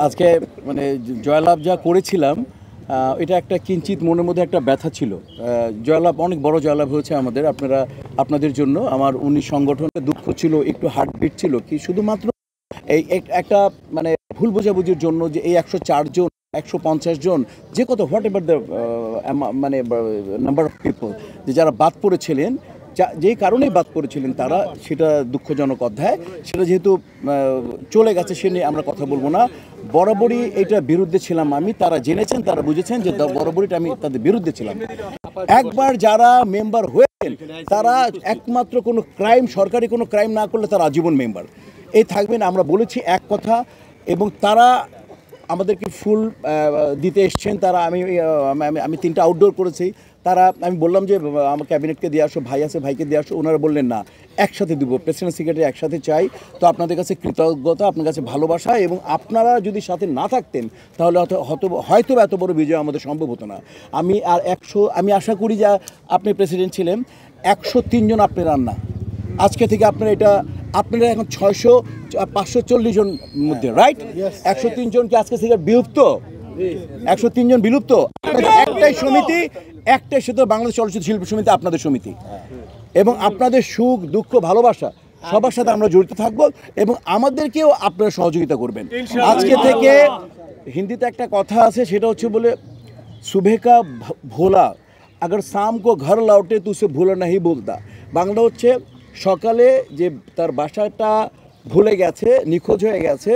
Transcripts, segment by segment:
আজকে মানে জয়লাভ যা করেছিলাম এটা একটা কিঞ্চিত মনের মধ্যে একটা ব্যথা ছিল। জয়লাভ অনেক বড় জয়লাভ হয়েছে আমাদের, আপনাদের জন্য। আমার 19 সংগঠনের দুঃখ ছিল, একটু হার্টবিট ছিল কি শুধুমাত্র এই একটা মানে ভুল বোঝাবুঝির জন্য যে এই 104 জন 150 জন যে কত হোয়াট এভার দ্য মানে নাম্বার অফ পিপল যে যারা বাদ পড়েছিলেন, যেই কারণেই বাদ পড়েছিলেন তারা, সেটা দুঃখজনক অধ্যায়। সেটা যেহেতু চলে গেছে সে নিয়ে আমরা কথা বলবো না। বরাবরই এটার বিরুদ্ধে ছিলাম আমি, তারা জেনেছেন, তারা বুঝেছেন যে বরাবরই আমি তাদের বিরুদ্ধে ছিলাম। একবার যারা মেম্বার হয়েছেন তারা একমাত্র কোনো ক্রাইম, সরকারি কোনো ক্রাইম না করলে তারা আজীবন মেম্বার এই থাকবেন। আমরা বলেছি এক কথা, এবং তারা আমাদেরকে ফুল দিতে এসছেন। তারা আমি 3টা আউটডোর করেছি। তারা আমি বললাম যে আমার ক্যাবিনেটকে দিয়ে আসো, ভাই আছে ভাইকে দিয়ে আসো, ওনারা বললেন না একসাথে দেবো, প্রেসিডেন্ট সেক্রেটারি একসাথে চাই। তো আপনাদের কাছে কৃতজ্ঞতা, আপনার কাছে ভালোবাসা, এবং আপনারা যদি সাথে না থাকতেন তাহলে হয়তো এত বড় বিজয় আমাদের সম্ভব হতো না। আমি আশা করি যে আপনি প্রেসিডেন্ট ছিলেন, 103 জন আপনি রান্না, আজকে থেকে আপনারা এখন 540 জন মধ্যে, রাইট? 103 জন কি আজকে থেকে বিলুপ্ত? 103 জন বিলুপ্ত। একটাই সমিতি, একটাই সেতু বাংলাদেশ চলচ্চিত্র শিল্পী সমিতি, আপনাদের সমিতি। এবং আপনাদের সুখ দুঃখ ভালোবাসা সবার সাথে আমরা জড়িত থাকবো, এবং আমাদেরকেও আপনারা সহযোগিতা করবেন। আজকে থেকে হিন্দিতে একটা কথা আছে, সেটা হচ্ছে বলে সুবহ কা ভোলা আগার শাম কো ঘর লৌটে তো উসে ভোলা নাহি বলতা। বাংলা হচ্ছে সকালে যে তার বাসাটা ভুলে গেছে, নিখোঁজ হয়ে গেছে,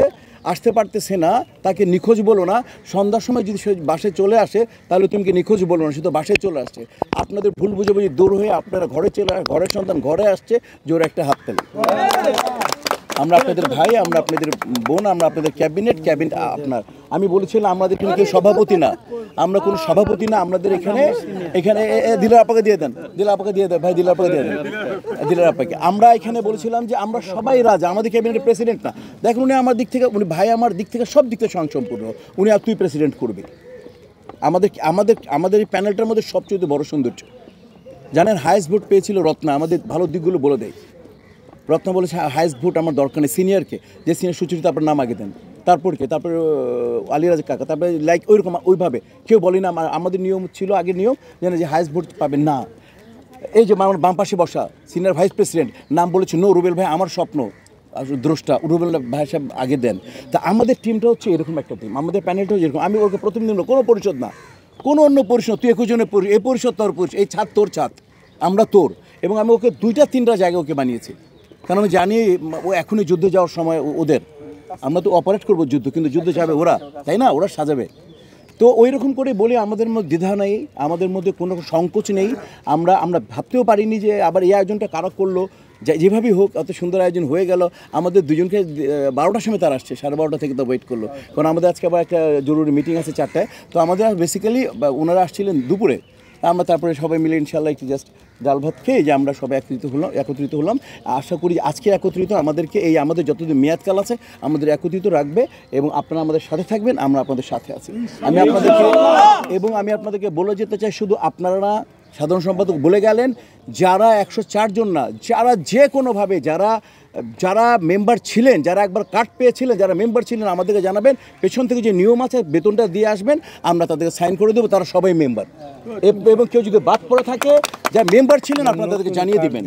আসতে পারতেছে না, তাকে নিখোঁজ বলো না। সন্ধ্যার সময় যদি সে বাসায় চলে আসে তাহলে তুমি নিখোঁজ বলো না, সে তো বাসায় চলে আসছে। আপনাদের ভুল বুঝাবুঝি দূর হয়ে আপনারা ঘরের সন্তান ঘরে আসছে, জোর একটা হাত তালি। আমরা আপনাদের ভাই, আমরা আপনাদের বোন, আমরা আপনাদের ক্যাবিনেট আপনার। আমি বলেছিলাম আমাদের কিন্তু কেউ সভাপতি না, আমরা কোনো সভাপতি না। আমাদের এখানে দিলার আপাকে দিয়ে দেন, ভাই দিলার আপাকে দিয়ে দেন, দিলার আপাকে। আমরা এখানে বলেছিলাম যে আমরা সবাই রাজা, আমাদের ক্যাবিনেটের প্রেসিডেন্ট না। দেখুন উনি আমার দিক থেকে, উনি ভাই আমার দিক থেকে সব দিক থেকে স্বয়ংসম্পূর্ণ। উনি আর তুই প্রেসিডেন্ট করবে। আমাদের এই প্যানেলটার মধ্যে সবচেয়ে বড় সৌন্দর্য জানেন, হাইয়েস্ট ভোট পেয়েছিল রত্না। আমাদের ভালো দিকগুলো বলে দেয়। রত্না বলেছে হাইয়েস্ট ভোট আমার দরকার নেই, সিনিয়রকে, যে সিনিয়র সুচরিতা আপনার নাম আগে দেন, তারপরে আলিরাজ কাকা, তারপরে লাইক ওইভাবে কেউ বলি না। আমাদের নিয়ম ছিল, আগের নিয়ম জানেন যে হাইয়েস্ট ভোট পাবেন না। এই যে আমার বাম পাশে বসা সিনিয়র ভাইস প্রেসিডেন্ট নাম বলেছে নো, রুবেল ভাই আমার স্বপ্ন দ্রষ্টা, রুবেল ভাই সাহেব আগে দেন। তা আমাদের টিমটা হচ্ছে এরকম একটা টিম, আমাদের প্যানেলটাও যেরকম। আমি ওকে প্রথম দিন কোনো পরিষদ না, কোনো অন্য পরিষদ, তুই 21 জনের এই পরিষদ তোর পরিষদ, এই ছাদ তোর ছাদ, আমরা তোর। এবং আমি ওকে 2-3টা জায়গায় ওকে বানিয়েছি, কারণ আমি জানি ও এখনই যুদ্ধে যাওয়ার সময় ওদের। আমরা তো অপারেট করবো যুদ্ধ, কিন্তু যুদ্ধে যাবে ওরা, তাই না? ওরা সাজাবে। তো ওই রকম করে বলে আমাদের মধ্যে দ্বিধা নেই, আমাদের মধ্যে কোনো সংকোচ নেই। আমরা ভাবতেও পারিনি যে আবার এই আয়োজনটা কারা করলো, যেভাবেই হোক এত সুন্দর আয়োজন হয়ে গেল। আমাদের দুজনকে 12টার সময় তারা আসছে, 12:30 থেকে তো ওয়েট করলো, কারণ আমাদের আজকে আবার একটা জরুরি মিটিং আছে 4টায়। তো আমাদের বেসিক্যালি ওনারা আসছিলেন দুপুরে, আমরা তারপরে সবাই মিলে ইনশাল্লাহ একটু জাস্ট ডাল ভাত খেয়ে যে আমরা সবাই একত্রিত হলাম। আশা করি আজকে একত্রিত আমাদেরকে আমাদের যতদিন মেয়াদকাল আছে আমাদের একত্রিত রাখবে, এবং আপনারা আমাদের সাথে থাকবেন, আমরা আপনাদের সাথে আছি। আমি আপনাদেরকে বলে যেতে চাই, শুধু আপনারা সাধারণ সম্পাদক বলে গেলেন, যারা 104 জন না, যারা যে কোনোভাবে যারা মেম্বার ছিলেন, যারা একবার কার্ড পেয়েছিলেন, যারা মেম্বার ছিলেন, আমাদেরকে জানাবেন। পেছন থেকে যে নিয়ম আছে বেতনটা দিয়ে আসবেন, আমরা তাদেরকে সাইন করে দেবো, তারা সবাই মেম্বার। এবং কেউ যদি বাদ পড়ে থাকে, যা মেম্বার ছিলেন আপনারা তাদেরকে জানিয়ে দিবেন।